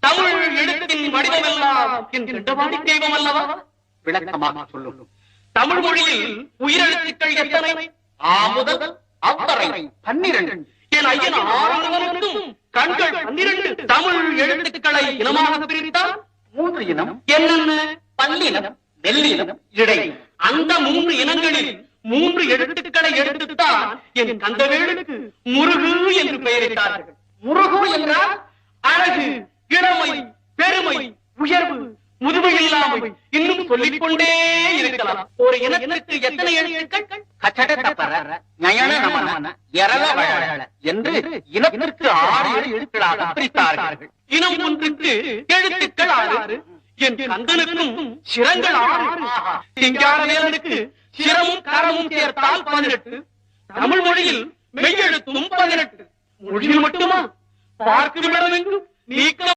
தமிழ் எழுத்தின் வடிவமெல்லாம் என் கண்டவாடி தெய்வம் அல்லவா? விளக்கமாக சொல்லும். தமிழ் மொழியில் உயிரெழுத்துக்கள் எத்தனை? ஆ முதல் அவ்வரை 12. என் ஐயன் ஆறுவனுக்கும் கண்கள் 12. தமிழ் எழுத்துக்களை இனமாக பிரித்தால் 3 இனம். என்னென்ன? பல்லினம், மெல்லினம், இடை. அந்த 3 இனங்களில் 3 எழுத்துக்களை எடுத்துத்தான் என் கந்தவேலுக்கு முருகு என்று பெயரிட்டார்கள். முருகு என்றால் அழகு, இளமை, பெருமை, உயர்வு, முதுமை இல்லாமை, இன்னும் சொல்லிக் கொண்டே இருக்கலாம். ஒரு இனத்திற்கு எத்தனை எழுத்துக்கள்? கச்சடத்தப்பர, நயன நமன, எரள வழல என்று இனத்திற்கு 6 எழுத்துக்களாக பிரித்தார்கள். இனம் ஒன்றுக்கு எழுத்துக்கள் 6. என் கந்தனுக்கும் சிரங்கள் 6. சிங்காரவேலனுக்கு சிரமும் கரமும் சேர்த்தால் 18. தமிழ் மொழியில் மெய்யெழுத்தும் 18. மொழியில் மட்டுமா? பார்க்கும் இடமெங்கும் நீக்க